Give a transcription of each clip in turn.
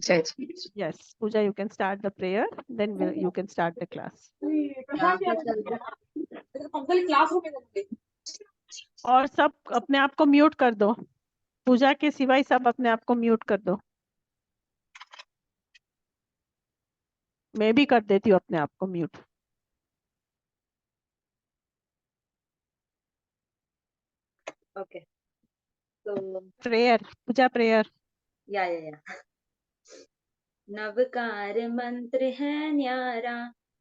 Yes, Pooja, you can start the prayer, then you can start the class. और सब अपने आप को म्यूट कर दो, पूजा के सिवाय सब अपने आप को म्यूट कर दो। मैं भी कर देती हूँ अपने आप को म्यूट। Okay. So प्रेयर, पूजा प्रेयर। yeah. नवकार मंत्र है न्यारा,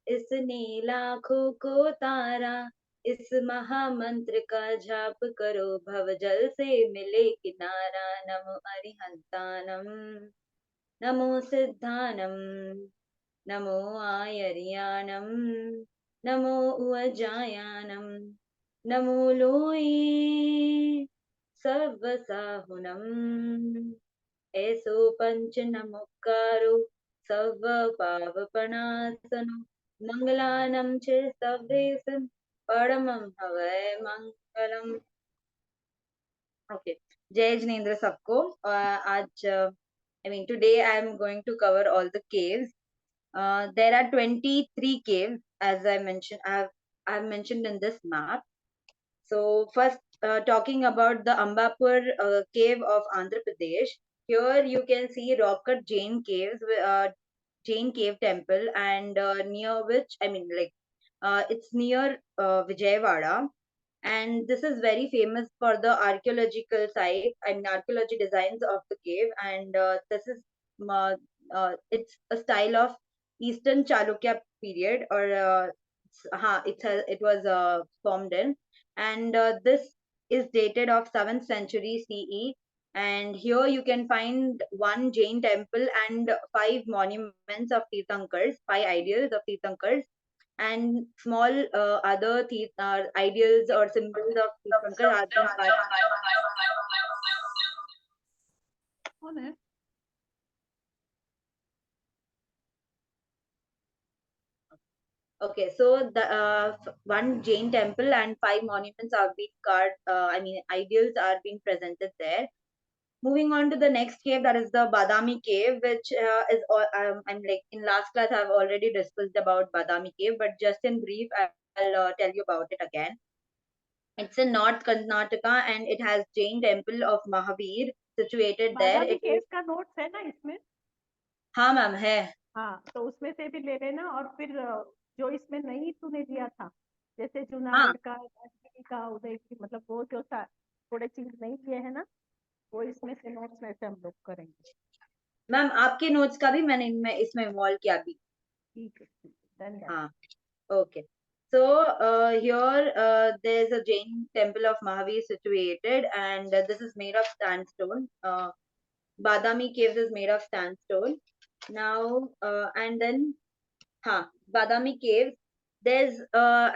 इसने लाखों को तारा। इस महामंत्र का जाप करो, भव जल से मिले किनारा। नमो अरिहंतानम, नमो सिद्धानम, नमो आयर्यानम, नमो उवजायानम, नमो लोये सर्वसाहुनम। ऐसो पंच नमोकारो सर्व पावपनासनो, मंगलानम च सर्वेशम परमं हवै मंगलम। ओके, जय जिनेन्द्र सबको। आज today I am going to cover all the caves. There are 23 caves, as I've mentioned in this map. So first, talking about the Ambapur cave of Andhra Pradesh. Here you can see rock-cut Jain caves, Jain cave temple, and near which it's near Vijayawada, and this is very famous for the archaeological site. Archaeology designs of the cave, and this is it's a style of Eastern Chalukya period, or it was formed in, and this is dated of 7th century CE. And here you can find one Jain temple and 5 monuments of Tirthankars, 5 ideals of Tirthankars, and small other ideals or symbols of Tirthankar have been cut. Okay, so the one Jain temple and 5 monuments are being carved. Ideals are being presented there. Moving on to the next cave, that is the Badami cave, which is in last class I've already discussed about Badami cave, but just in brief I'll tell you about it again. It's in North Karnataka and it has Jain temple of Mahavir situated there. बादामी केव का notes है ना इसमें? हाँ ma'am है। हाँ, तो उसमें से भी ले लेना, और फिर जो इसमें नहीं तूने दिया था, जैसे जूनागढ़ का, राजगीर का, उदयपुर, मतलब वो जो थोड़े चीज नहीं लिए है ना, वो इसमें से नोट्स में से हम लोग करेंगे। मैम आपके नोट्स का भी मैंने इसमें इन्वॉल्व किया भी। ठीक है, धन्यवाद। हाँ, okay. So here there's a Jain temple of Mahavir situated, and this is made of sandstone. Badami caves is made of sandstone. Now and then Badami caves. There's a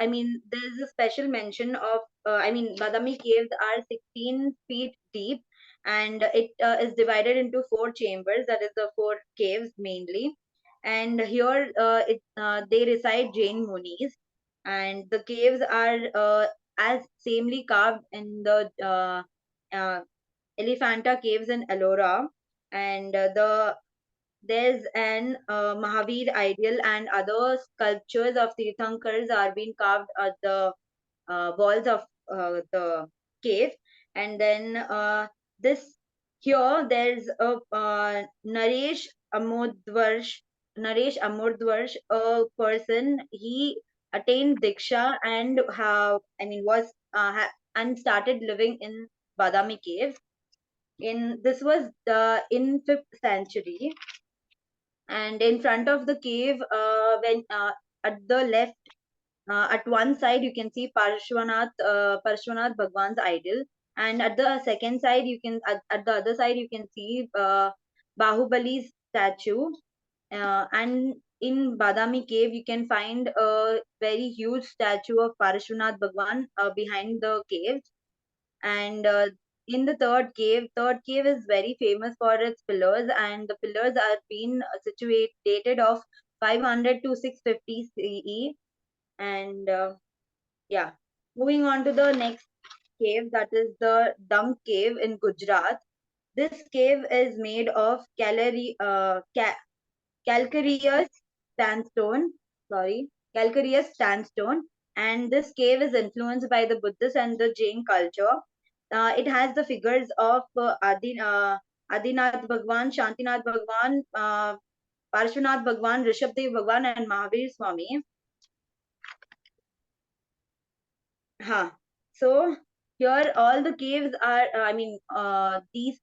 special mention of Badami caves are 16 feet deep, and it is divided into 4 chambers. That is the 4 caves mainly, and here they reside Jain Munis, and the caves are as samely carved in the Elephanta caves in Ellora, and there's an Mahavir ideal and other sculptures of Tirthankars are being carved at the walls of the cave. And then this here there's a Naresh Amodvarsh, a person. He attained Diksha and and started living in Badami cave. This was in 5th century, and in front of the cave, when at the left, at one side you can see Parshvanath Bhagwan's idol, and at the second side at the other side you can see Bahubali's statue, and in Badami cave you can find a very huge statue of Parshvanath Bhagwan behind the cave. And in the third cave is very famous for its pillars, and the pillars are been situated of 500 to 650 CE. And moving on to the next cave, that is the Dung cave in Gujarat. This cave is made of calcareous sandstone. Sorry, calcareous sandstone, and this cave is influenced by the Buddhist and the Jain culture. It has the figures of Adinath Bhagwan, Shantinath Bhagwan, Parshvanath Bhagwan, Rishabdev Bhagwan, and Mahavir Swami. Huh. So here all the caves are, these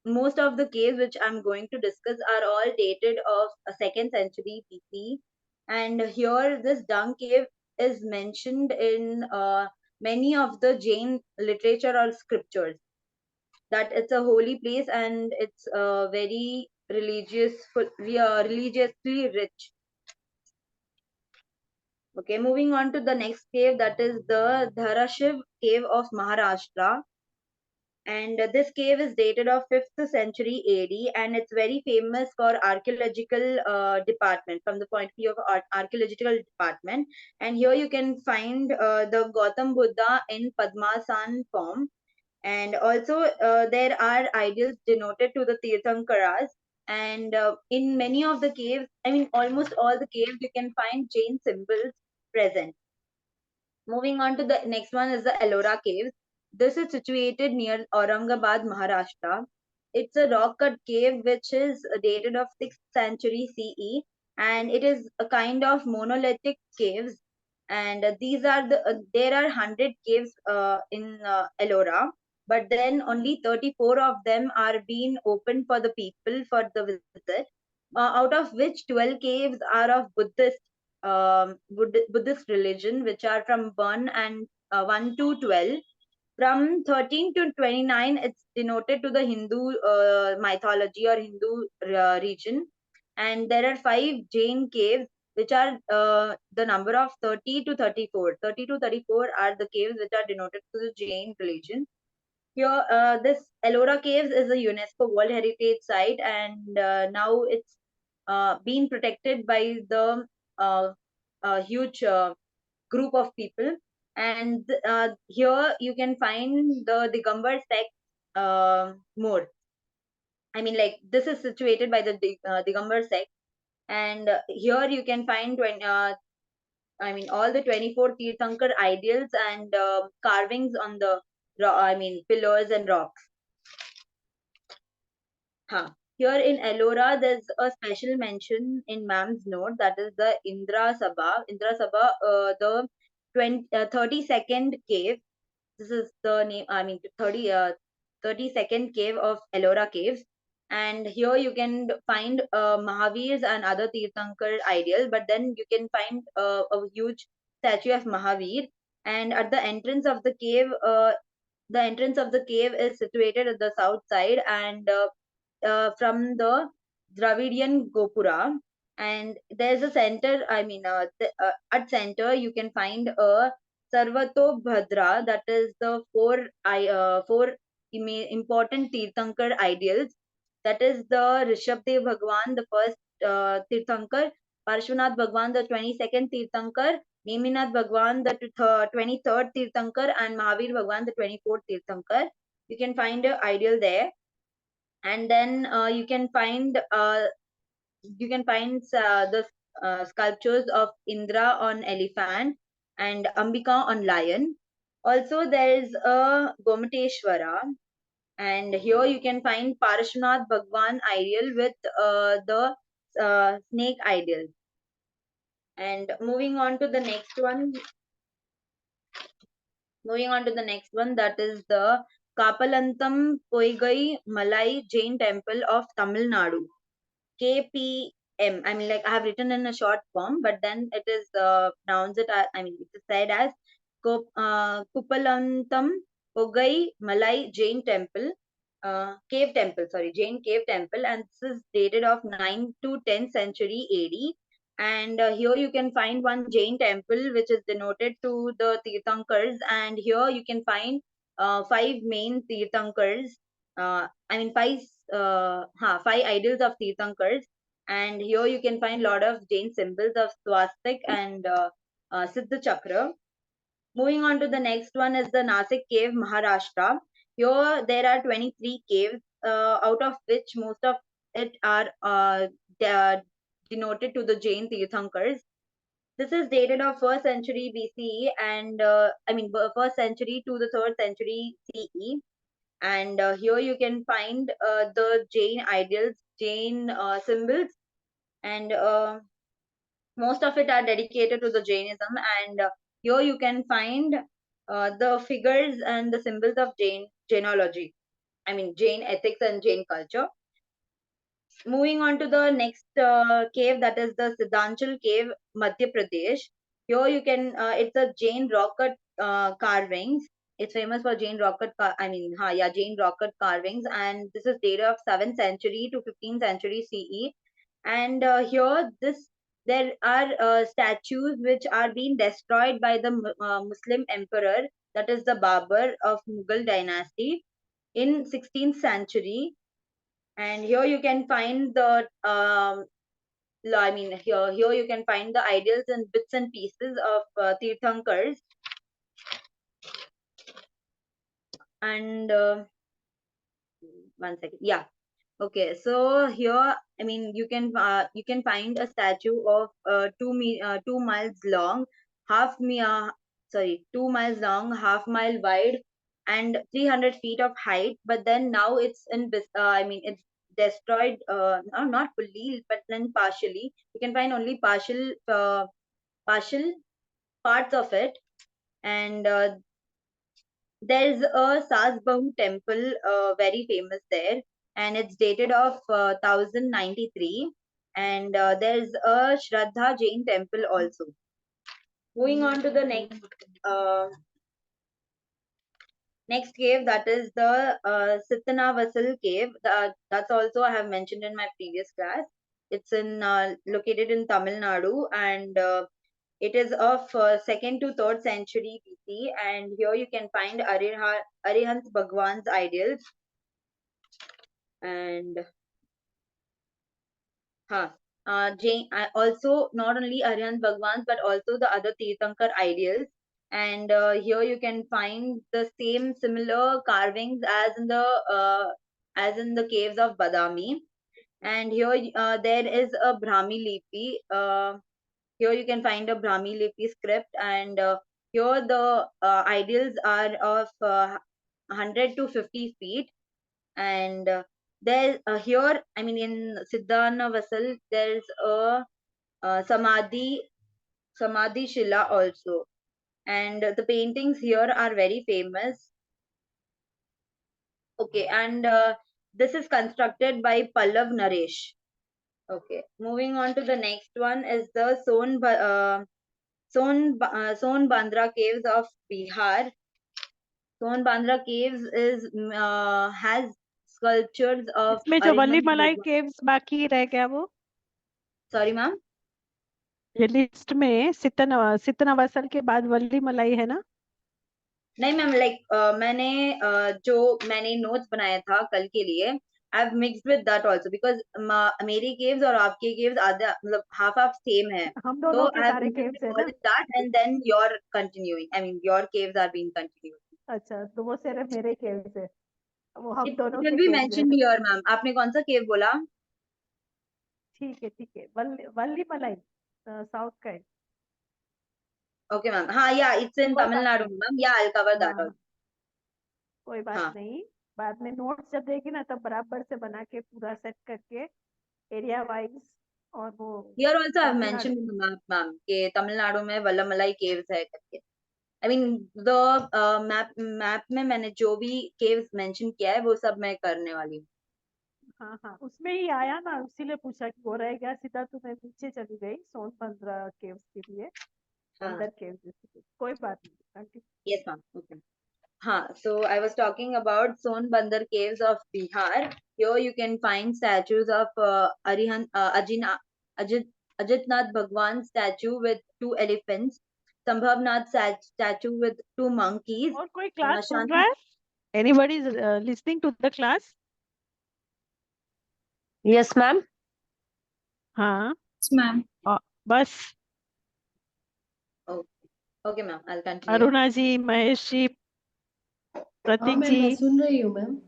most of the caves which I'm going to discuss are all dated of a second century BC. And here this dung cave is mentioned in many of the Jain literature or scriptures, that it's a holy place and it's very religiously rich. Okay, moving on to the next cave, that is the Dharashiv cave of Maharashtra. And this cave is dated of 5th century AD, and it's very famous for archaeological department, from the point of view of archaeological department. And here you can find the Gautam Buddha in Padmasan form, and also there are ideals denoted to the Tirthankaras. And in many of the caves, I mean almost all the caves, you can find Jain symbols present. Moving on to the next one is the Ellora Caves. This is situated near Aurangabad, Maharashtra. It's a rock cut cave which is dated of 6th century CE, and it is a kind of monolithic caves. And these are there are 100 caves in Ellora, but then only 34 of them are being opened for the people for the visit. Out of which 12 caves are of Buddhist religion, which are from 1 and 1 to 12. From 13 to 29, it's denoted to the Hindu mythology or Hindu region. And there are 5 Jain caves, which are the number of 30 to 34. 30 to 34 are the caves which are denoted to the Jain religion. Here, this Ellora Caves is a UNESCO World Heritage Site, and now it's being protected by the uh, huge group of people. And here you can find the Digambar sect more. I mean, like this is situated by the Digambar sect, and here you can find all the 24 Tirthankar ideals and carvings on the pillars and rocks. Huh. Here in Ellora, there's a special mention in ma'am's note, that is the Indra Sabha. Indra Sabha, the 32nd cave. This is the name, 32nd cave of Ellora Caves. And here you can find Mahavir's and other Tirthankar ideals, but then you can find a huge statue of Mahavir. And at the entrance of the cave is situated at the south side, and from the Dravidian Gopura. And there's a center, at center you can find a Sarvato Bhadra, that is the four important Tirthankar ideals. That is the Rishabdev Bhagwan, the first Tirthankar, Parshvanath Bhagwan, the 22nd Tirthankar, Neminath Bhagwan, the 23rd Tirthankar, and Mahavir Bhagwan, the 24th Tirthankar. You can find an ideal there. And then the sculptures of Indra on elephant and Ambika on lion. Also, there is a Gomateshwara, and here you can find Parashvanath Bhagwan ideal with the snake ideal. And moving on to the next one, that is the Kapalantam Poigai Malai Jain Temple of Tamil Nadu. KPM. I mean, like I have written in a short form, but then it is pronounced it. It is said as Kupalantam Pogai Malai Jain Temple, cave temple. Sorry, Jain cave temple, and this is dated of 9th to 10th century AD. And here you can find one Jain temple which is denoted to the Tirthankars, and here you can find 5 main Tirthankars. Five idols of Tirthankars, and here you can find lot of Jain symbols of swastik and Siddha Chakra. Moving on to the next one is the Nasik cave, Maharashtra. Here there are 23 caves, out of which most of it are denoted to the Jain Tirthankars. This is dated of 1st century BCE and I mean 1st century to the 3rd century CE. And here you can find the Jain ideals, Jain symbols, and most of it are dedicated to the Jainism. And here you can find the figures and the symbols of Jainology. I mean Jain ethics and Jain culture. Moving on to the next cave, that is the Siddhanchal cave, Madhya Pradesh. Here you can, it's a Jain rock cut carvings. It's famous for Jain rock cut, Jain rock cut carvings, and this is dated of 7th century to 15th century CE. And here, there are statues which are being destroyed by the Muslim emperor, that is the Babur of Mughal dynasty, in 16th century. And here you can find the here you can find the ideals and bits and pieces of Tirthankars. And one second, yeah. Okay, so here, I mean, you can find a statue of 2 miles long, 2 miles long, half mile wide, and 300 feet of height. But then now it's it's destroyed, no, not fully, but then partially. You can find only partial parts of it. And there's a Sasbahu temple, very famous there, and it's dated of 1093. And there's a Shraddha Jain temple also. Moving on to the next cave, that is the Sittanavasal cave. That's also I have mentioned in my previous class. It's located in Tamil Nadu, and it is of 2nd to 3rd century BC, and here you can find Arihant Bhagwan's ideals. And Jain, also not only Arihant Bhagwan's but also the other Tirthankar ideals. And here you can find the similar carvings as in the caves of Badami. And here there is a Brahmi Lipi. Here you can find a Brahmi Lipi script, and here the ideals are of 100 to 50 feet. And there here, I mean, in Siddhana Vasal, there's a Samadhi Shila also. And the paintings here are very famous. Okay, and this is constructed by Pallav Naresh. Okay, moving on to the next one is the Sonbandra caves of Bihar. Sonbandra caves has sculptures of इसमें जो वल्ली मलाई caves बाकी रह गया वो. Sorry, ma'am. ये list में सितनावसल के बाद वल्ली मलाई है ना? नहीं मैम, मैंने नोट्स बनाया था कल के लिए. I've mixed with that also because मेरी caves और आपके caves आधा मतलब half same है. हम दोनों के I've सारे caves है ना? that and then you're continuing. I mean your caves are being continued. अच्छा, तो वो सिर्फ मेरे caves है. वो हम दोनों It के will be caves mentioned है. here, ma'am. आपने कौन सा cave बोला? ठीक है. वल्ली मलाई साउथ का है. Okay, ma'am. हाँ, yeah, it's in Tamil Nadu, ma'am. Yeah, I'll cover that also. कोई बात नहीं. बाद में नोट्स जब देगी ना तब बराबर से बना के पूरा सेट करके एरिया वाइज. और वो here also I've mentioned in the map, ma'am, कि तमिलनाडु में वल्लमलाई caves है करके. I mean the map में मैंने जो भी caves mention किया है वो सब मैं करने वाली हूँ. हाँ, उसमें ही आया ना, इसीलिए पूछा कि वो रह गया. सीधा तो मैं नीचे चली गई सोनभद्र केव्स के लिए. अंदर केव्स. कोई बात नहीं. Yes, ma'am. Okay. So I was talking about Sonbandar caves of Bihar. Here you can find statues of Ajitnath Bhagwan statue with 2 elephants, Sambhavnath statue with 2 monkeys. और कोई क्लास सुन रहा है? Anybody is listening to the class? Yes, ma'am. हाँ. Yes, ma'am. बस. Okay, ma'am. I'll continue. Aruna जी, महेश जी, प्रतीक जी. मैं सुन रही हूँ ma'am.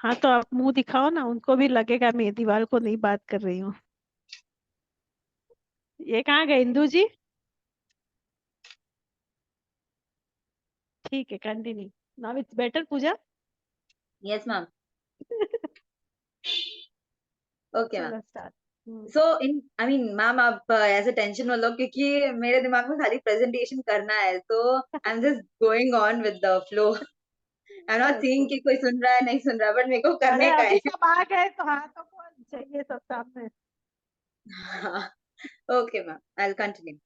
हाँ तो आप मुंह दिखाओ ना, उनको भी लगेगा मैं दीवार को नहीं बात कर रही हूँ। ये कहाँ गए इंदू जी? ठीक है, continue. Now it's better Pooja. Yes, ma'am. Okay, ma'am. चलो start. So in, I mean, ma'am, आप ऐसे टेंशन मत लो क्योंकि मेरे दिमाग में खाली प्रेजेंटेशन करना है, तो I'm just going on with the flow. I'm not okay. seeing कि कोई सुन रहा है नहीं सुन रहा, बट मेरे को अरे करने का अभी है. सब आ गए तो हाँ तो कौन चाहिए सब सामने। Okay, ma'am. I'll continue.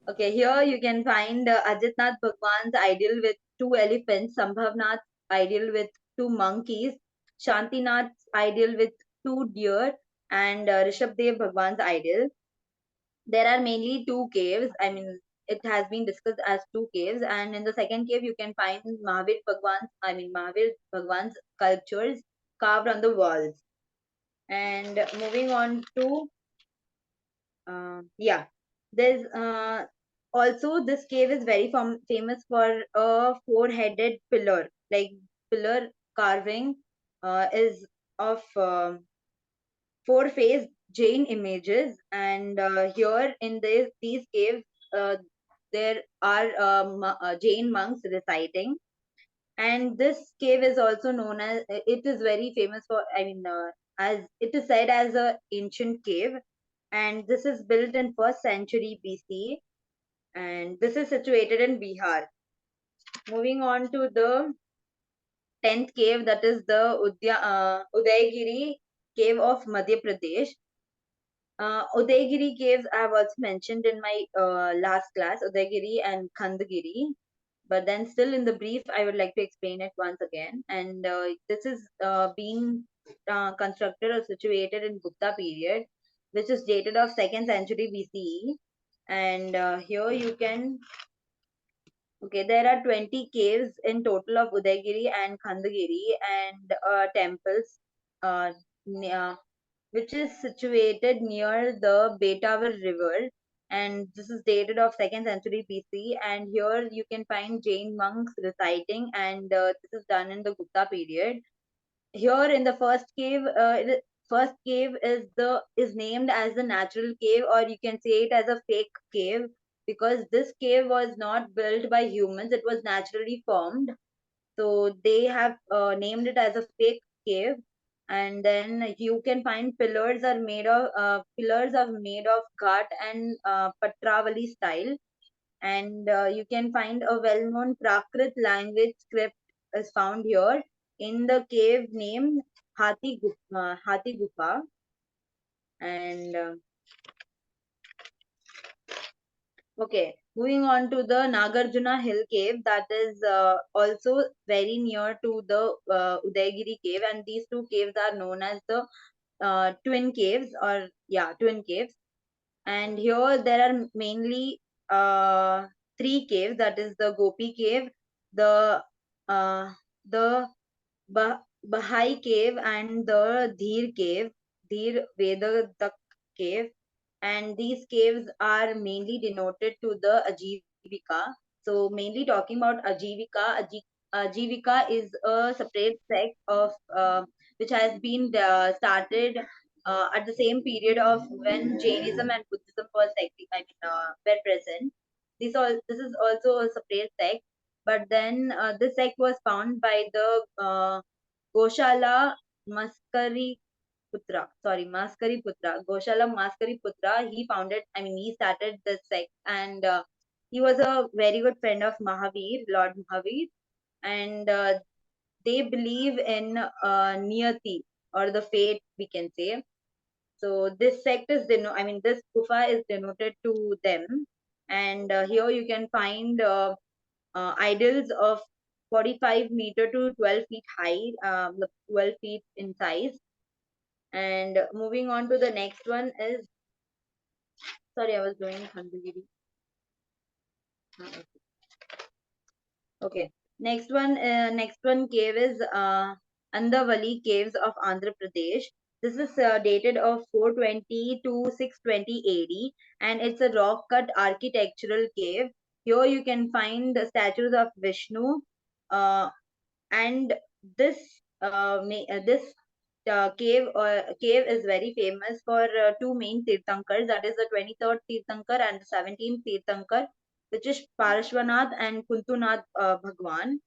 Okay, here you can find Ajitnath Bhagwan's ideal with two elephants, Sambhavnath's ideal with two monkeys, Shantinath's ideal with two deer, and Rishabdev Bhagwan's ideal. There are mainly two caves. I mean, it has been discussed as two caves, and in the second cave you can find Mahavir Bhagwan's sculptures carved on the walls. And moving on to yeah, there's also this cave is very famous for a four-headed pillar. Like pillar carving is of four-faced Jain images, and here in these caves, there are Jain monks reciting. And this cave is also known as, it is very famous for, as it is said as a ancient cave, and this is built in first century BC, and this is situated in Bihar. Moving on to the 10th cave, that is the Udaygiri cave of Madhya Pradesh. Udaygiri caves I have also mentioned in my last class, Udaygiri and Khandagiri. But then still in the brief, I would like to explain it once again. And this is being constructed or situated in Gupta period, which is dated of 2nd century BCE. And here you can, okay, there are 20 caves in total of Udaygiri and Khandagiri, and temples, uh, which is situated near the Betavar River, and this is dated of 2nd century BC. And here you can find Jain monks reciting, and this is done in the Gupta period. Here in the first cave is named as the natural cave, or you can say it as a fake cave, because this cave was not built by humans; it was naturally formed, so they have named it as a fake cave. And then you can find pillars are made of ghat and patravali style. And you can find a well-known Prakrit language script is found here in the cave named Hati Gufa. And okay, moving on to the Nagarjuna Hill Cave, that is also very near to the Udaygiri Cave, and these two caves are known as the twin caves, or yeah, twin caves. And here there are mainly three caves, that is the Gopi Cave, the uh, the Bahai Cave, and the Dheer Cave, Dheer Vedadak Cave. And these caves are mainly denoted to the Ajivika. So mainly talking about Ajivika, Ajivika is a separate sect of which has been started at the same period of when Jainism and Buddhism were present. This is also a separate sect, but then this sect was found by the Goshala Maskari Putra, Goshala Maskari Putra. He founded, he started the sect, and he was a very good friend of Mahavir, Lord Mahavir, and they believe in Niyati, or the fate, we can say. So this sect is, this Kufa is denoted to them, and here you can find idols of 45 meter to 12 feet high, 12 feet in size. And moving on to the next one is, sorry, I was doing Khandagiri. Okay, next one cave is Andavali Caves of Andhra Pradesh. This is dated of 420 to 620 AD, and it's a rock cut architectural cave. Here you can find the statues of Vishnu, uh, and this this cave is very famous for two main Tirthankars, that is the 23rd Tirthankar and the 17th Tirthankar, which is Parashwanath and Kuntunath Bhagwan.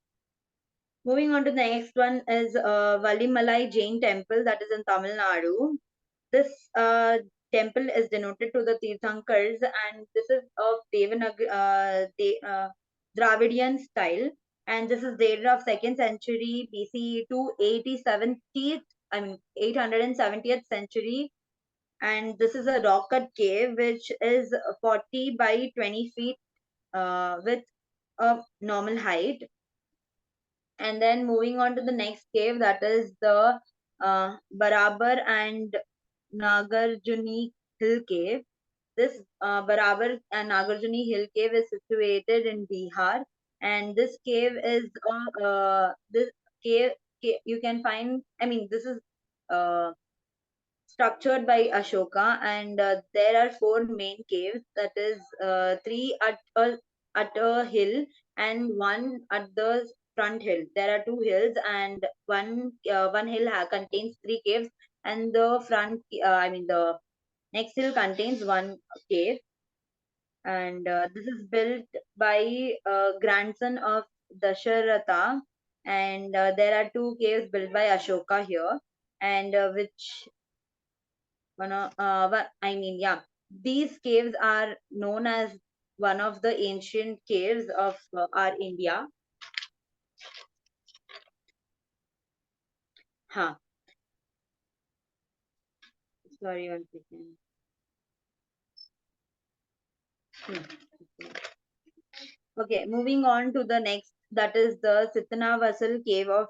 Moving on to the next one is Valimalai Jain Temple, that is in Tamil Nadu. This temple is denoted to the Tirthankars, and this is of Dravidian style, and this is dated of 2nd century BCE to 870th century, and this is a rock cut cave which is 40 by 20 feet with a normal height. And then moving on to the next cave, that is the Barabar and Nagarjuni Hill Cave. This Barabar and Nagarjuni Hill Cave is situated in Bihar, and this cave is this cave you can find. I mean, this is uh, structured by Ashoka, and there are four main caves. That is three at a hill and one at the front hill. There are two hills, and one hill contains three caves, and the the next hill contains one cave. And this is built by grandson of Dasharatha, and there are two caves built by Ashoka here, and which yeah, these caves are known as one of the ancient caves of our India. Huh. Sorry, one second. Okay, moving on to the next, that is the Sittanavasal cave of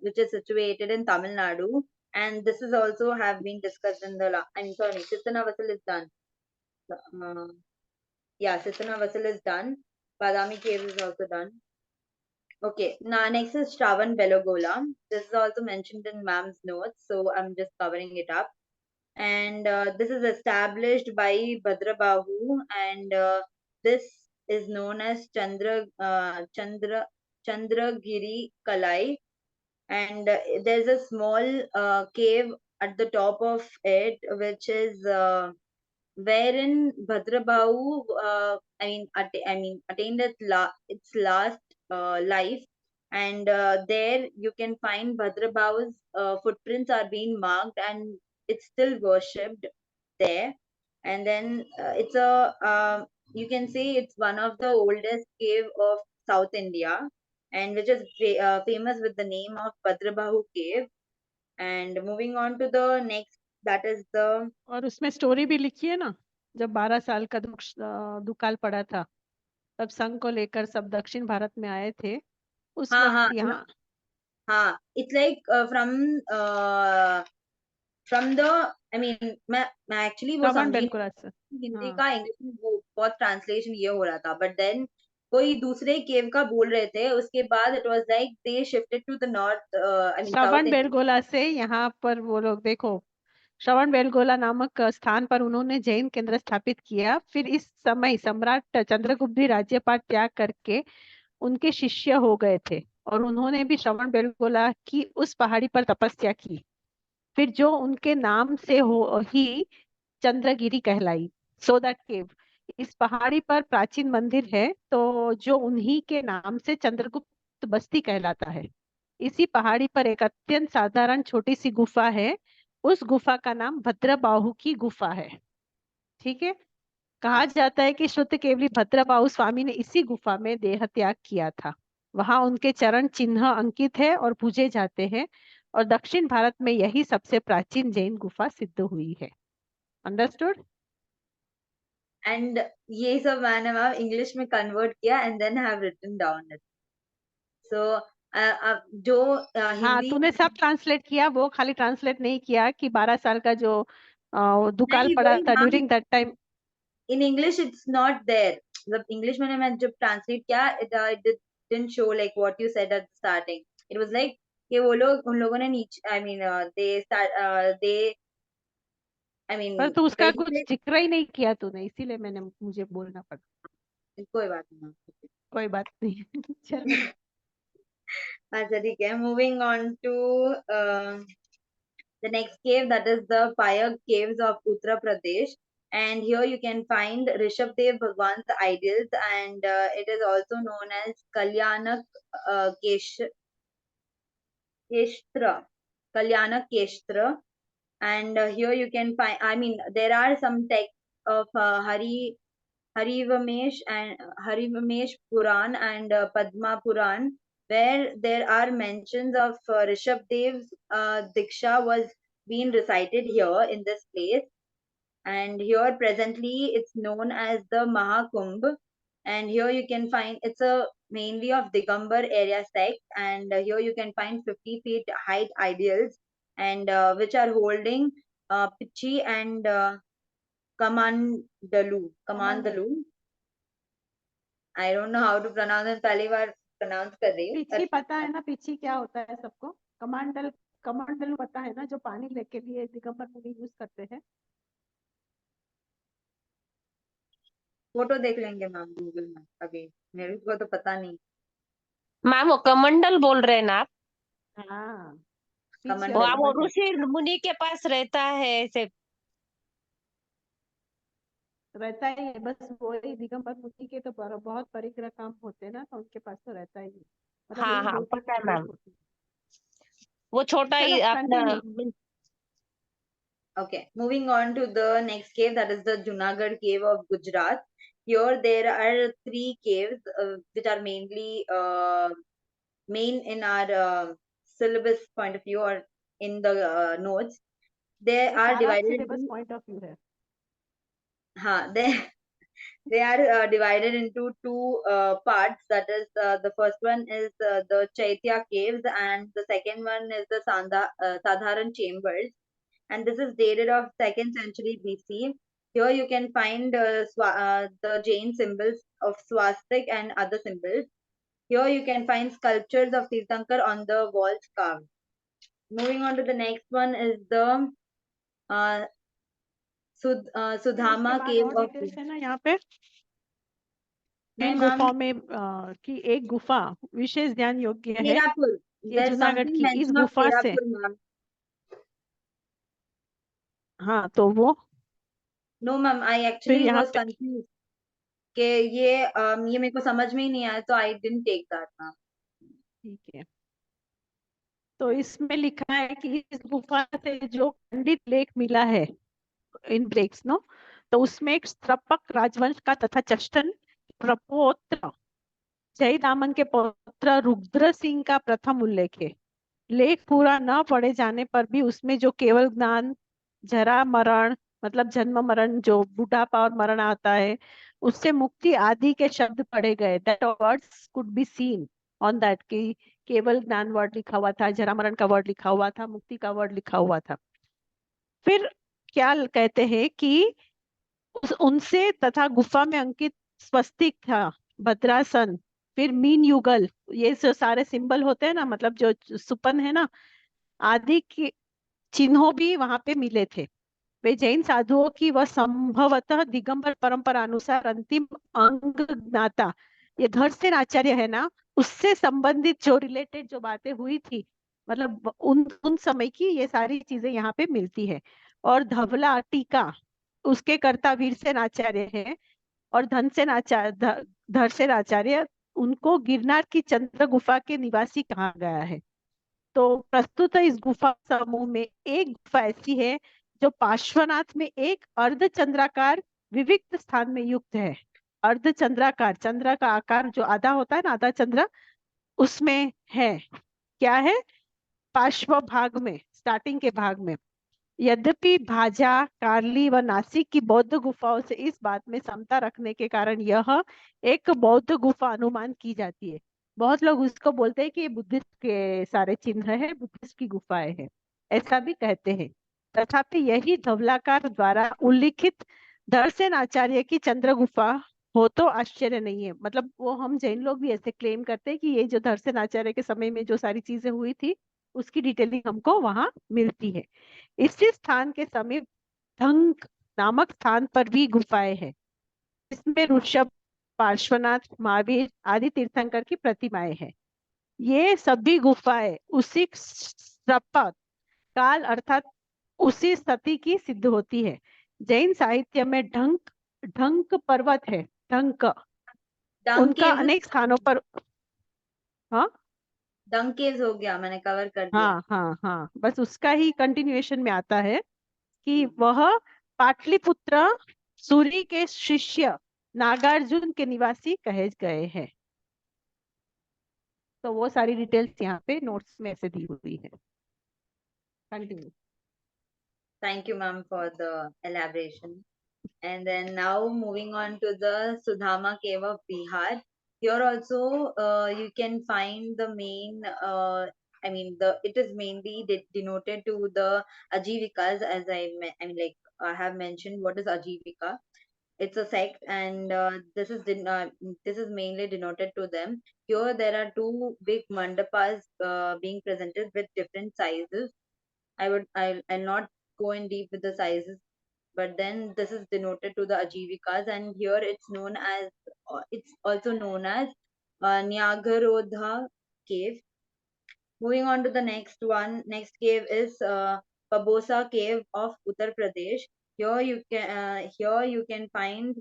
which is situated in Tamil Nadu, and this is also have been discussed in the I'm sorry, Sittanavasal is done. Uh, yeah, Sittanavasal is done. Badami cave is also done. Okay, now next is Shravan Belogola. This is also mentioned in ma'am's notes, so I'm just covering it up. And this is established by Bhadrabahu, and this is known as Chandragiri Kalai. And there's a small cave at the top of it, which is wherein Bhadrabahu, attained its last life, and there you can find Bhadrabahu's footprints are being marked, and it's still worshipped there. And then you can say it's one of the oldest cave of South India, and which is famous with the name of Bhadrabahu Cave. And moving on to the next, that is the और उसमें story भी लिखी है ना, जब 12 साल का दुकाल पड़ा था तब संघ को लेकर सब दक्षिण भारत में आए थे उस हाँ हाँ वक्त यहाँ हाँ it's like from the मैं एक्चुअली वो श्रवण समझी बेलगोला से हिंदी हाँ का इंग्लिश में वो बहुत ट्रांसलेशन ये हो रहा था, बट देन कोई दूसरे केव का बोल रहे थे, उसके बाद it was like they shifted to the north south Shravana India. Belagola से यहाँ पर वो लोग देखो, श्रवण बेलगोला नामक स्थान पर उन्होंने जैन केंद्र स्थापित किया। फिर इस समय सम्राट चंद्रगुप्त भी राज्यपाट त्याग करके उनके शिष्य हो गए थे और उन्होंने भी श्रवण बेलगोला की उस पहाड़ी पर तपस्या की, फिर जो उनके नाम से हो ही चंद्रगिरी कहलाई। सो दैट केव, इस पहाड़ी पर प्राचीन मंदिर है तो जो उन्हीं के नाम से चंद्रगुप्त बस्ती कहलाता है। इसी पहाड़ी पर एक अत्यंत साधारण छोटी सी गुफा है, उस गुफा का नाम भद्रबाहु की गुफा है। ठीक है, कहा जाता है कि शुद्ध केवली भद्रबाहु स्वामी ने इसी गुफा में देह त्याग किया था। वहां उनके चरण चिन्ह अंकित है और पूजे जाते हैं और दक्षिण भारत में यही सबसे प्राचीन जैन गुफा सिद्ध हुई है। अंडरस्टूड? एंड ये सब मैंने मैम इंग्लिश में कन्वर्ट किया and then have written down it. So जो हाँ, हिंदी तूने सब ट्रांसलेट किया, वो खाली ट्रांसलेट नहीं किया कि 12 साल का जो दुकाल नहीं पड़ा वही था ma'am, during that time. In English it's not there. मतलब इंग्लिश में मैं जब ट्रांसलेट किया it didn't show like what you said at starting. It was like कि वो लोग उन लोगों ने नीचे दे आई मीन पर तू उसका कहीं कुछ से. जिक्र ही नहीं किया तूने, इसीलिए मुझे बोलना पड़ा। कोई बात नहीं. कोई बात नहीं चलो। अच्छा ठीक है, moving on to the next cave, that is the fire caves of Uttar Pradesh. And here you can find Rishabdev Bhagwan's ideals, and it is also known as Kalyanak Keshtra. Kalyanak Keshtra. And here you can find, I mean, there are some texts of Harivamesh and Harivamesh Puran and Padma Puran, where there are mentions of Rishabdev's Diksha was being recited here in this place. And here presently it's known as the Mahakumbh. And here you can find, it's a mainly of Digambar area sect, and here you can find 50 feet height ideals, and which are holding Pichi and कमंडल। Kamandalu. I don't know how to pronounce it. पहली बार pronounce कर रही हूँ. पीछी पता है ना, पीछी क्या होता है सबको? कमांडल, कमंडल पता है ना, जो पानी लेके लिए दिगंबर मुनि यूज करते हैं। फोटो देख लेंगे मैम गूगल में, अभी मेरे को तो पता नहीं. मैम वो कमंडल बोल रहे हैं ना आप? हाँ, पीछी और कमंडल. वो कमंडल ऋषि मुनि के पास रहता है ऐसे। रहता ही है, बस वही दिगंबर मुनि के तो बहुत परिग्रह काम होते हैं ना, तो उनके पास तो रहता ही है, मतलब हाँ वही हाँ दो पता है तीन लेख मैम, होती है। वो छोटा चलो ही अपना। Continue. Okay, moving on to the next cave, that is the Junagadh cave of Gujarat. Here there are three caves which are mainly main in our syllabus point of view, or in the notes. They ये are सारा divided syllabus into, point of view है। हाँ, they are divided into two parts. That is, the first one is the Chaitya caves, and the second one is the Sadharan chambers. And this is dated of 2nd century BC. Here you can find the Jain symbols of swastik and other symbols. Here you can find sculptures of Tirthankar on the walls carved. Moving on to the next one is the uh, फिर उसके Sudhama बाद cave और of. Details है ना यहाँ पे, नहीं इन ma'am, गुफाओं में की एक गुफा विशेष ध्यान योग्य है, Tirapur. ये There's जूनागढ़ something की इस mention of गुफा से। Tirapur, ma'am. हाँ तो वो No, ma'am. I फिर actually यहाँ was पे confused. कि ये मेरे को समझ में ही नहीं आया, तो I didn't take that, ma'am. ठीक है, तो इसमें लिखा है कि इस गुफा से जो खंडित लेख मिला है इन ब्रेक्स नो, तो उसमें एक स्त्रपक राजवंश का तथा चष्टन प्रपोत्र जय दामन के पौत्र रुद्र सिंह का प्रथम उल्लेख है। लेख पूरा न पढ़े जाने पर भी उसमें जो केवल ज्ञान, जरा मरण मतलब जन्म मरण, जो बुढ़ापा और मरण आता है, उससे मुक्ति आदि के शब्द पढ़े गए। That words could be seen on that, कि केवल ज्ञान वर्ड लिखा हुआ था, जरा मरण का वर्ड लिखा हुआ था, मुक्ति का वर्ड लिखा हुआ था। फिर क्या कहते हैं कि उनसे तथा गुफा में अंकित स्वस्तिक था, भद्रासन, फिर मीन युगल, ये जो सारे सिंबल होते हैं ना, मतलब जो सुपन है ना, आदि के चिन्हों भी वहां पे मिले थे। वे जैन साधुओं की वह संभवतः दिगंबर परंपरा अनुसार अंतिम अंग ज्ञाता, ये धर्षण आचार्य है ना, उससे संबंधित जो रिलेटेड जो बातें हुई थी, मतलब उन उन समय की ये सारी चीजें यहाँ पे मिलती है। और धवला टीका उसके कर्ता वीरसेन आचार्य है, और धनसेन आचार्य, धरसेन आचार्य, उनको गिरनार की चंद्र गुफा के निवासी कहा गया है। तो प्रस्तुत इस गुफा समूह में एक गुफा ऐसी है जो पार्श्वनाथ में एक अर्धचंद्राकार विविक्त स्थान में युक्त है। अर्धचंद्राकार, चंद्र का आकार जो आधा होता है ना, आधा चंद्र, उसमें है। क्या है? पार्श्व भाग में, स्टार्टिंग के भाग में। यद्यपि भाजा, कार्ली व नासिक की बौद्ध गुफाओं से इस बात में समता रखने के कारण यह एक बौद्ध गुफा अनुमान की जाती है। बहुत लोग उसको बोलते हैं कि ये बुद्धिस्ट के सारे चिन्ह है, बुद्धिस्ट की गुफाएं हैं, ऐसा भी कहते हैं। तथापि यही धवलाकार द्वारा उल्लिखित दर्शन आचार्य की चंद्र गुफा हो तो आश्चर्य नहीं है। मतलब वो हम जैन लोग भी ऐसे क्लेम करते हैं कि ये जो दर्शन आचार्य के समय में जो सारी चीजें हुई थी, उसकी डिटेलिंग हमको वहां मिलती है। इसी स्थान के समीप धंग नामक स्थान पर भी गुफाएं हैं, इसमें ऋषभ, पार्श्वनाथ, महावीर आदि तीर्थंकर की प्रतिमाएं हैं। ये सभी गुफाएं उसी शपथ काल अर्थात उसी सती की सिद्ध होती है। जैन साहित्य में ढंक ढंक पर्वत है। ढंक डंग उनका केव्स, अनेक स्थानों पर। हाँ डंग केव्स हो गया, मैंने कवर कर दिया। हाँ हाँ हाँ, बस उसका ही कंटिन्यूएशन में आता है कि वह पाटलिपुत्र सूरी के शिष्य नागार्जुन के निवासी कहे गए हैं। तो वो सारी डिटेल्स यहाँ पे नोट्स में ऐसे दी हुई है। Continue. Thank you, ma'am, for the elaboration. And then now moving on to the Sudhama cave of Bihar. Here also you can find the main. I mean, the it is mainly denoted to the Ajivikas, as I mean, like I have mentioned, what is Ajivika? It's a sect, and this is mainly denoted to them. Here there are two big mandapas being presented with different sizes. I'll not go in deep with the sizes, but then this is denoted to the Ajivikas, and here it's also known as Nyagarodha cave. Moving on to the next one, next cave is Pabosa cave of Uttar Pradesh. Here you can find.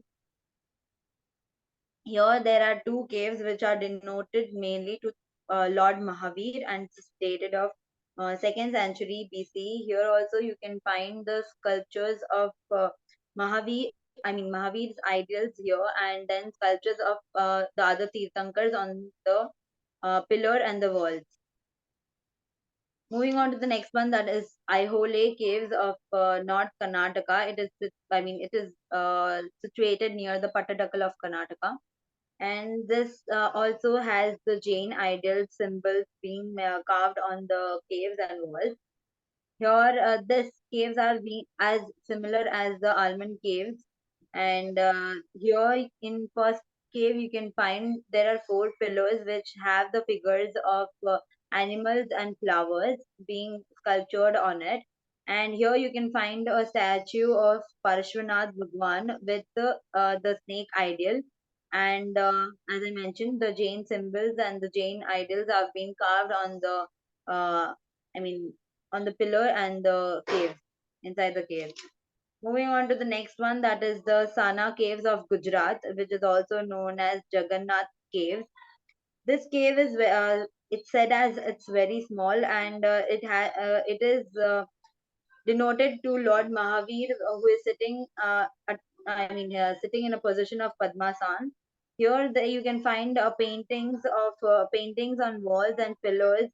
Here there are two caves which are denoted mainly to Lord Mahavir, and it's dated of 2nd century BC. Here also you can find the sculptures of Mahavir's ideals here, and then sculptures of the other Tirthankars on the pillar and the walls. Moving on to the next one, that is Aihole caves of North Karnataka. It is situated near the Pattadakal of Karnataka, and this also has the Jain ideal symbols being carved on the caves and walls. Here, these caves are being as similar as the almond caves, and here in first cave you can find there are four pillars which have the figures of animals and flowers being sculptured on it. And here you can find a statue of Parashvanath Bhagwan with the snake ideal. And as I mentioned, the Jain symbols and the Jain ideals have been carved on the I mean on the pillar and the cave, inside the cave. Moving on to the next one, that is the Sana caves of Gujarat, which is also known as Jagannath caves. This cave is it's said as it's very small, and it is denoted to Lord Mahavir, who is sitting in a position of Padmasan. Here, you can find paintings on walls and pillars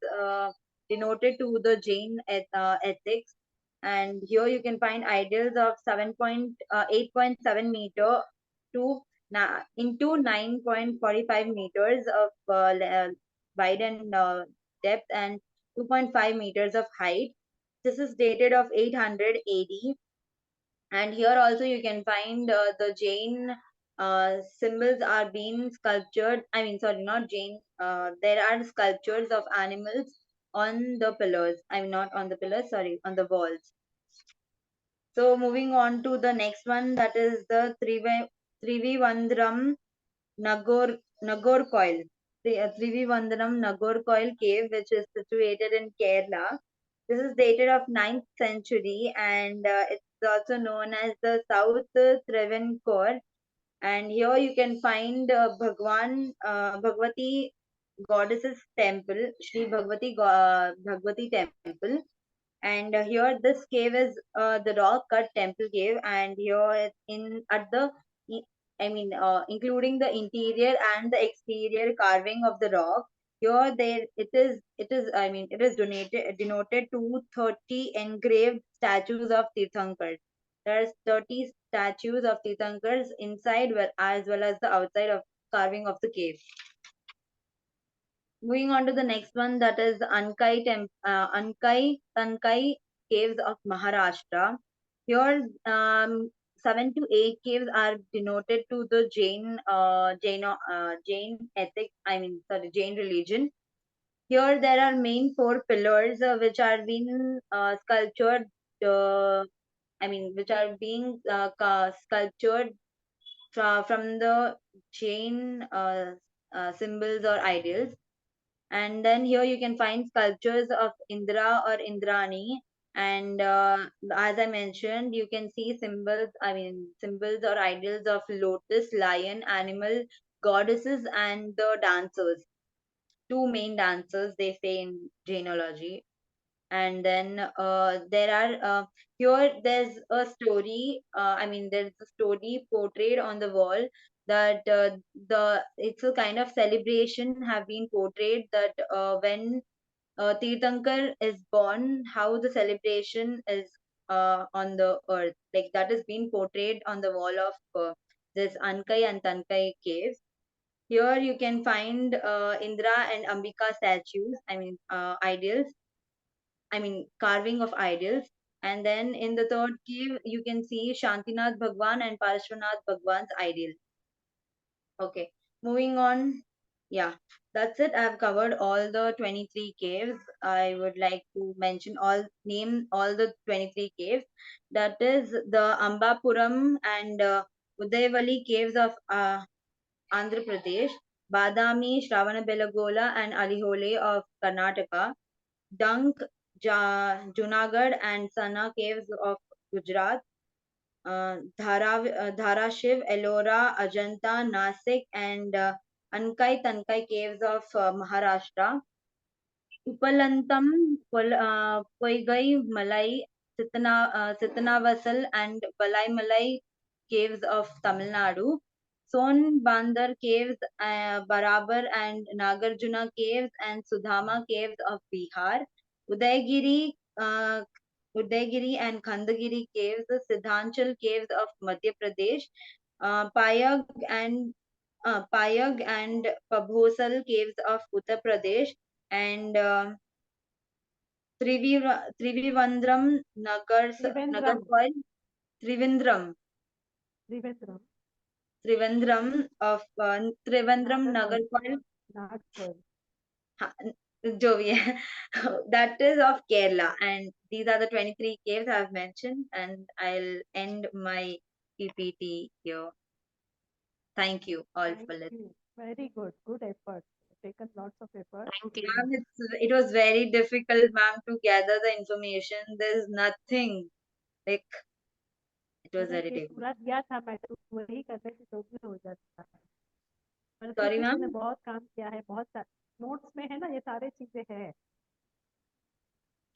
denoted to the Jain ethics. And here you can find ideals of 8.7 meter to into 9.45 meters of wide and depth, and 2.5 meters of height. This is dated of 800 AD, and here also you can find the Jain symbols are being sculptured. I mean, sorry, not Jain. There are sculptures of animals on the pillars. I mean, not on the pillars. Sorry, on the walls. So moving on to the next one, that is the Trivivandram Nagorkoil. The Trivivandram Nagorkoil cave, which is situated in Kerala. This is dated of 9th century, and it's also known as the South Travancore. And here you can find Bhagwati goddess's temple, Shri Bhagwati temple. And here this cave is the rock cut temple cave, and here in at the including the interior and the exterior carving of the rock. Here there it is denoted to 30 engraved statues of Tirthankars. There's 30 statues of Tirthankars inside, as well as the outside of carving of the cave. Moving on to the next one, that is Ankai Tankai caves of Maharashtra. Here, 7 to 8 caves are denoted to the Jain ethics. Jain religion. Here, there are main four pillars which are being sculptured. Which are being sculptured from the Jain symbols or ideals. And then here you can find sculptures of Indra or Indrani. And as I mentioned, you can see symbols or ideals of lotus, lion, animal, goddesses, and the dancers. Two main dancers, they say in Jainology. And then there's a story. There's a story portrayed on the wall that the it's a kind of celebration have been portrayed that when Tirthankar is born, how the celebration is on the earth. Like that is being portrayed on the wall of this Ankai and Tankai caves. Here you can find Indra and Ambika statues, ideals, carving of idols. And then in the third cave, you can see Shantinath Bhagwan and Parashwanath Bhagwan's ideal. Okay, moving on. Yeah, that's it. I've covered all the 23 caves. I would like to name all the 23 caves. That is the Ambapuram and Udayavali caves of Andhra Pradesh, Badami, Shravanabelagola, and Alihole of Karnataka, Dunk, Junagadh, and Sana caves of Gujarat, Dharashiv, Ellora, Ajanta, Nasik, and Ankai Tankai caves of Maharashtra, Upalantam, Poigai Malai, Sitanavasal, and Balai Malai caves of Tamil Nadu, Son Bandar caves, Barabar and Nagarjuna caves, and Sudhama caves of Bihar, Udaygiri, Udaygiri and Khandagiri caves, the Siddhanchal caves of Madhya Pradesh, Payag and Pabhosal caves of Uttar Pradesh, and Trivandrum Trivandrum. Nagarkoil, Trivandrum, Trivandrum. Trivandrum of Trivandrum Nagarcoil. Nagarkoil, Nagarcoil. जो भी है, that is of Kerala, and these are the 23 caves I have mentioned, and I'll end my PPT here. Thank you all for listening. Very good. Good effort. Taken lots of effort. Thank you. Ma'am, it was very difficult, ma'am, to gather the information. There's nothing like it was very difficult. पूरा दिया था मैं तो वही करने की तो भी हो जाता है। Sorry, ma'am. तूने बहुत काम किया है, बहुत सारे नोट्स में है ना, ये सारे चीजें हैं।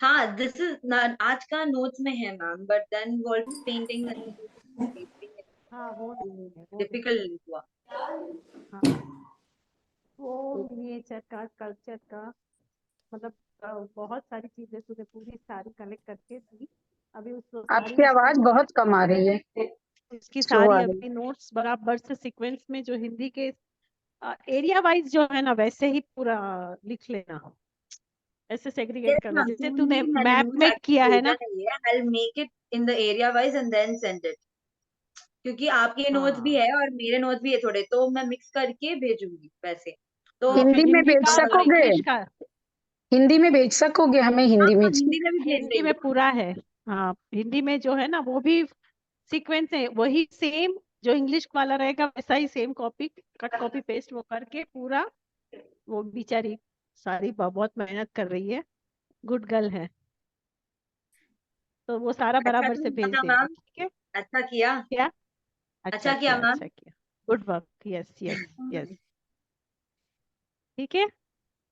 हाँ, this is not आज का notes में है, ma'am, but then wall painting हाँ वो difficult हुआ। हाँ वो मिनिएचर का, कल्चर का, मतलब बहुत सारी चीजें तूने पूरी सारी कलेक्ट करके दी। अभी उसको आपकी आवाज बहुत कम आ रही है, उसकी सारी अपनी नोट्स बराबर से सीक्वेंस में जो हिंदी के एरिया वाइज जो है ना वैसे ही पूरा लिख लेना, ऐसे सेग्रीगेट करना जैसे तूने मैप में किया है ना। I'll make it in the area wise and then send it, क्योंकि आपके नोट्स भी है और मेरे नोट्स भी है थोड़े, तो मैं मिक्स करके भेजूंगी वैसे। तो हिंदी में भेज सकोगे? हिंदी में भेज सकोगे हमें? हिंदी में भी भेज हिंदी में पूरा है। हाँ हिंदी में जो है ना वो भी सीक्वेंस है, वही सेम जो इंग्लिश वाला रहेगा वैसा ही same copy cut copy paste वो करके पूरा। वो बेचारी सारी बहुत मेहनत कर रही है, गुड गर्ल है, तो वो सारा बराबर से भेज देना, ठीक है? अच्छा किया क्या? अच्छा किया मैम, अच्छा किया, good work. Yes yes yes, ठीक है।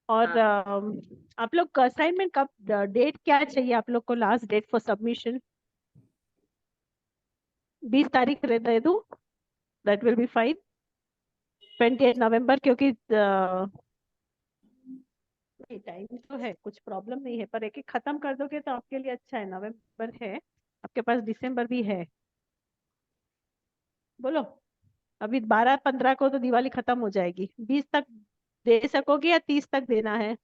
और आप लोग का असाइनमेंट कब, डेट क्या चाहिए आप लोग को? लास्ट डेट फॉर सबमिशन 20 तारीख दे दूं? That will be fine. 28 नवंबर, क्योंकि टाइम तो है, कुछ प्रॉब्लम नहीं है, पर एक एक खत्म कर दोगे तो आपके लिए अच्छा है। नवंबर है आपके पास, दिसंबर भी है। बोलो, अभी 12-15 को तो दिवाली खत्म हो जाएगी। 20 तक दे सकोगे या 30 तक देना है?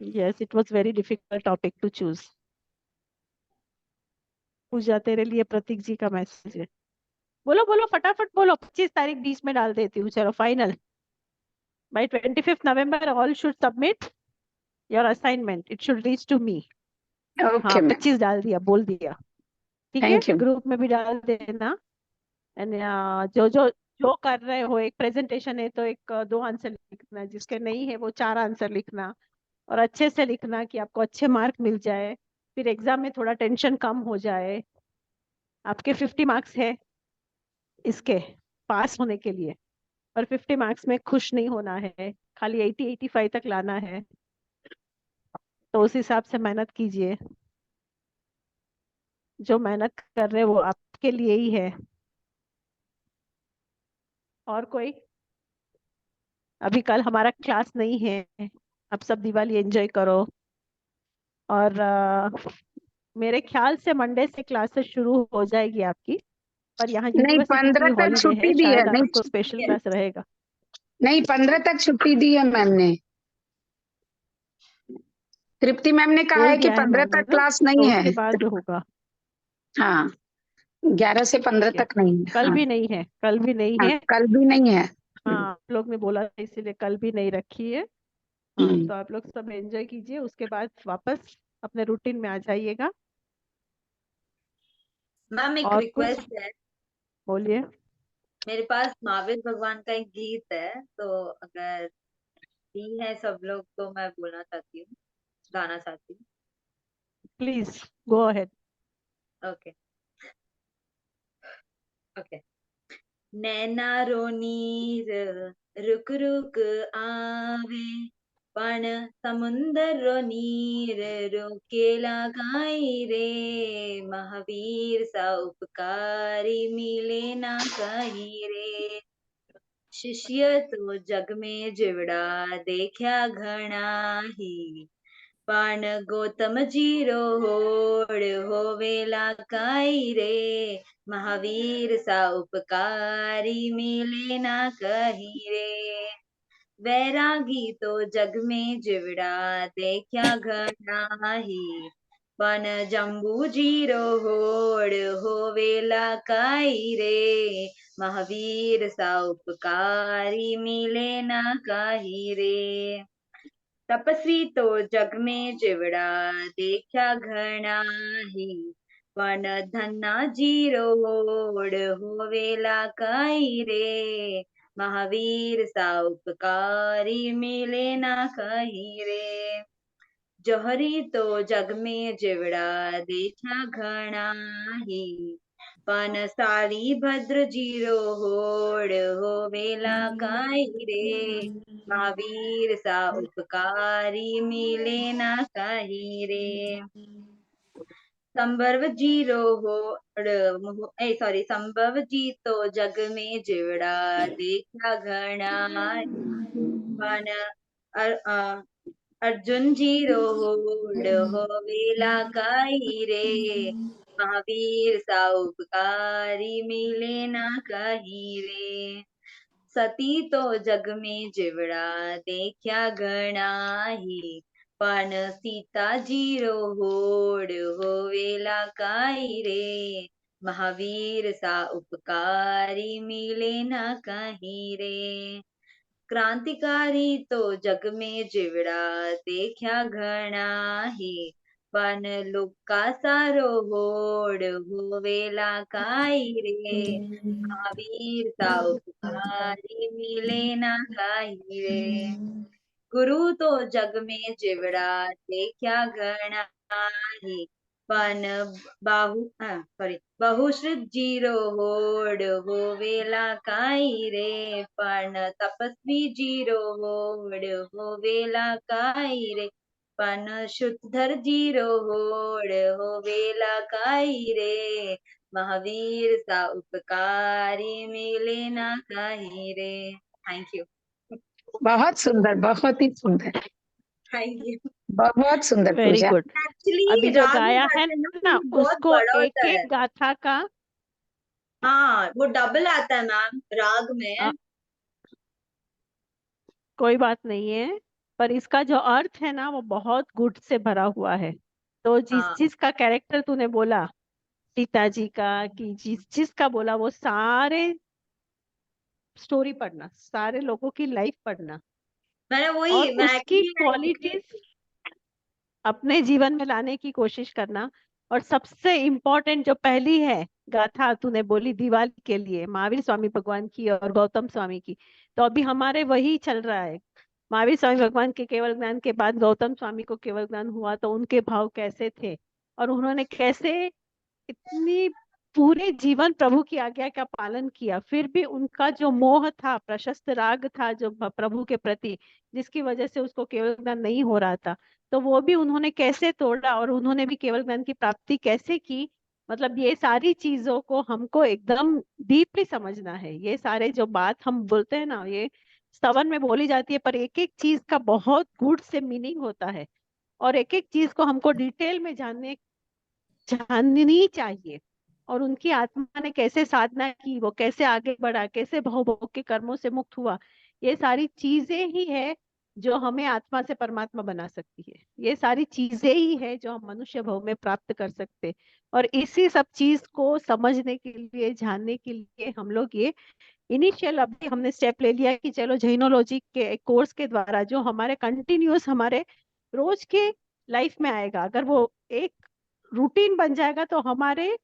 Yes, it was very difficult topic to choose. पूजा तेरे लिए प्रतीक जी का मैसेज है। बोलो बोलो फटाफट बोलो। 25 तारीख 20 में डाल देती हूँ, चलो final. By 25th November all should submit your assignment. It should reach to me. Okay, हाँ 25 डाल दिया, बोल दिया, ठीक है? ग्रुप में भी डाल देना। एंड जो जो जो कर रहे हो, एक प्रेजेंटेशन है तो एक 2 आंसर लिखना, जिसके नहीं है वो 4 आंसर लिखना, और अच्छे से लिखना कि आपको अच्छे मार्क मिल जाए, फिर एग्जाम में थोड़ा टेंशन कम हो जाए। आपके 50 मार्क्स है इसके पास होने के लिए, और 50 मार्क्स में खुश नहीं होना है, खाली 80-85 तक लाना है। तो उस हिसाब से मेहनत कीजिए, जो मेहनत कर रहे हैं वो आपके लिए ही है। और कोई? अभी कल हमारा क्लास नहीं है, आप सब दिवाली एंजॉय करो। और मेरे ख्याल से मंडे से क्लासेस शुरू हो जाएगी आपकी, पर यहाँ नहीं, यूनिवर्सिटी के 15 लिए तक हॉलीडे है, छुट्टी दी है। शायद नहीं, आपको स्पेशल क्लास रहेगा। नहीं, 15 तक छुट्टी दी है मैम ने। तृप्ति मैम ने कहा बोल है कि दिया है 15 मैम ने तक ना, क्लास तो नहीं है। उसके बाद होगा। हाँ, 11 से 15 ठीक है, तक नहीं है। कल हाँ, भी नहीं है, कल भी नहीं हाँ, है। कल भी नहीं है। हाँ, आप लोग ने बोला था इसीलिए कल भी नहीं रखी है। हम्म। तो आप लोग सब एंजॉय कीजिए, उसके बाद वापस अपने रूटीन में आ जाइएगा। मैम एक और कुछ रिक्वेस्ट है, बोलिए। मेरे पास महावीर भगवान का एक गीत है, तो अगर फ्री है सब लोग तो मैं बोलना चाहती हूँ, गाना चाहती हूँ। Please go ahead. Okay, okay. नैना रो नीर रुक रुक आवे, पण समुंदर रो नीर रोकेला काई रे, महावीर सा उपकारी मिले ना कहीं रे। शिष्य तो जग में जिवड़ा देख्या घणा ही, पण गौतम जीरो होड़ होवेला काई रे, महावीर सा उपकारी मिले ना कहीं रे। वैरागी तो जग में जिवड़ा देख्या घणा ही, पण जम्बू जीरो होड़ होवेला काई रे, महावीर सा उपकारी मिले ना काई रे। तपस्वी तो जग में जिवड़ा देखा घना ही, पण धन्ना जीरो होड़ होवेला काई रे, महावीर सा उपकारी मिले ना कहीं रे। जोहरी तो जग में जिवड़ा देखा घना ही, पण सारी भद्र जीरो होड़ होवेला काई रे, महावीर सा उपकारी मिले ना कहीं रे। संभव जीरो होड़ सॉरी, संभव जी तो जग में जिवड़ा देखा घना ही, पण अर्जुन जीरो होड़ होवेला काई रे, महावीर सा उपकारी मिले ना कहीं रे। सती तो जग में जिवड़ा देखा घना ही, पण सीता जीरो होड़ होवेला काई रे, महावीर सा उपकारी मिले ना कहीं रे। क्रांतिकारी तो जग में जिवड़ा देखा घना ही, पण लुका सारो होड़ होवेला काई रे, महावीर सा उपकारी मिले ना काई रे। गुरु तो जग में जिवड़ा देखा घना ही, पण बहुश्रुत जीरो होड़ होवेला काई रे, पण तपस्वी जीरो होड़ होवेला काई रे, पण शुद्धर जीरो होड़ होवेला काई रे, महावीर सा उपकारी मिले ना कहीं रे। थैंक यू, बहुत सुंदर, बहुत ही सुंदर, थैंक यू। बहुत सुंदर वेरी पूजा। गुड। एक्चुअली अभी जो राग में गाया है गाते हैं ना तो ना, वो बहुत उसको बड़ा एक होता है। एक गाथा का हाँ, वो डबल आता है मैम राग अ, में। कोई बात नहीं है, पर इसका जो अर्थ है ना वो बहुत गुड से भरा हुआ है। तो जिस हाँ, जिस का कैरेक्टर तूने बोला, सीता जी का कि जिस जिसका बोला, वो सारे स्टोरी पढ़ना, सारे लोगों की लाइफ पढ़ना, मैंने और वही मैं उसकी एक्चुअली क्वालिटीज अपने जीवन में लाने की कोशिश करना। और सबसे इम्पोर्टेंट जो पहली है, गाथा तूने बोली दिवाली के लिए, महावीर स्वामी भगवान की और गौतम स्वामी की, तो अभी हमारे वही चल रहा है। महावीर स्वामी भगवान के केवल ज्ञान के बाद गौतम स्वामी को केवल ज्ञान हुआ, तो उनके भाव कैसे थे और उन्होंने कैसे इतनी पूरे जीवन प्रभु की आज्ञा का पालन किया, फिर भी उनका जो मोह था, प्रशस्त राग था जो प्रभु के प्रति, जिसकी वजह से उसको केवल ज्ञान नहीं हो रहा था, तो वो भी उन्होंने कैसे तोड़ा और उन्होंने भी केवल ज्ञान की प्राप्ति कैसे की। मतलब ये सारी चीजों को हमको एकदम डीपली समझना है। ये सारे जो बात हम बोलते हैं ना, ये स्तवन में बोली जाती है, पर एक एक चीज का बहुत गूढ़ से मीनिंग होता है और एक एक चीज को हमको डिटेल में जाननी चाहिए। और उनकी आत्मा ने कैसे साधना की, वो कैसे आगे बढ़ा, कैसे भोग के कर्मों से मुक्त हुआ, ये सारी चीजें ही है जो हमें आत्मा से परमात्मा बना सकती है। ये सारी चीजें ही है जो हम मनुष्य भव में प्राप्त कर सकते। और इसी सब चीज को समझने के लिए, जानने के लिए हम लोग ये इनिशियल अभी हमने स्टेप ले लिया कि चलो जैनोलॉजी के कोर्स के द्वारा जो हमारे कंटिन्यूस हमारे रोज के लाइफ में आएगा, अगर वो एक रूटीन बन जाएगा तो हमारे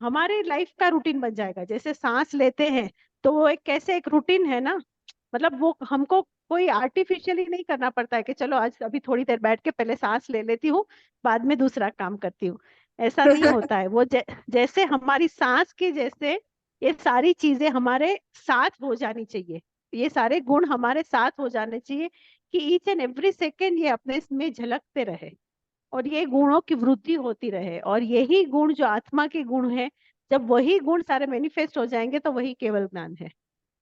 हमारे लाइफ का रूटीन बन जाएगा। जैसे सांस लेते हैं तो वो एक कैसे एक रूटीन है ना, मतलब वो हमको कोई आर्टिफिशियली नहीं करना पड़ता है कि चलो आज अभी थोड़ी देर बैठ के पहले सांस ले लेती हूँ, बाद में दूसरा काम करती हूँ। ऐसा नहीं होता है। वो जैसे हमारी सांस के जैसे ये सारी चीजें हमारे साथ हो जानी चाहिए, ये सारे गुण हमारे साथ हो जाने चाहिए कि ईच एंड एवरी सेकेंड ये अपने में झलकते रहे और ये गुणों की वृद्धि होती रहे। और यही गुण जो आत्मा के गुण है, जब वही गुण सारे मैनिफेस्ट हो जाएंगे तो वही केवल ज्ञान है।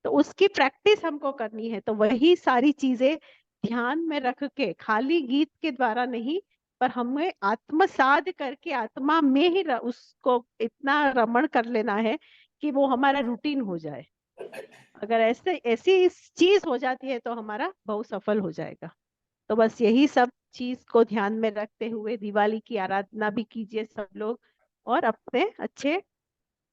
तो उसकी प्रैक्टिस हमको करनी है। तो वही सारी चीजें ध्यान में रख के, खाली गीत के द्वारा नहीं, पर हमें आत्मसाध करके आत्मा में ही उसको इतना रमण कर लेना है कि वो हमारा रूटीन हो जाए। अगर ऐसी चीज हो जाती है तो हमारा बहुत सफल हो जाएगा। तो बस यही सब चीज को ध्यान में रखते हुए दिवाली की आराधना भी कीजिए सब लोग, और अपने अच्छे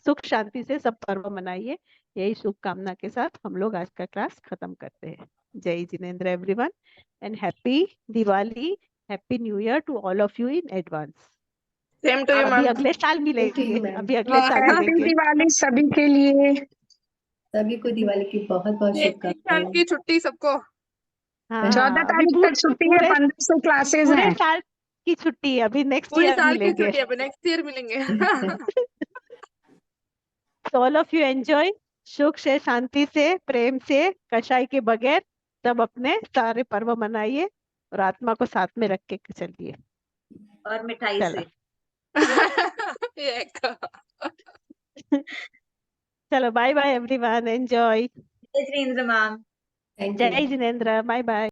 सुख शांति से सब पर्व मनाइए। यही शुभकामना के साथ हम लोग आज का क्लास खत्म करते हैं। Jai Jinendra everyone and happy Diwali, happy new year to all of you in advance. Same to you अभी मैम। अगले साल मिलेंगे, अभी अगले हाँ, साल हैप्पी मिलेंगे। दिवाली सभी के लिए। सभी को दिवाली की बहुत बहुत एक वीकेंड शुभकामनाएं। की छुट्टी सबको। हाँ 14 हाँ, अभी तारीख तक छुट्टी है, 15 से क्लासेस पूरे हैं। साल की छुट्टी है, अभी नेक्स्ट पूरे ईयर साल की मिलेंगे। छुट्टी, अब नेक्स्ट ईयर मिलेंगे। तो ऑल ऑफ यू एंजॉय, सुख से, शांति से, प्रेम से, कषाय के बगैर सब अपने सारे पर्व मनाइए और आत्मा को साथ में रख के चलिए। और मिठाई चलो से। चलो, बाय बाय एवरीवन, एंजॉय। जय जिनेंद्र मैम। Thank you. जय जिनेन्द्र, बाय बाय।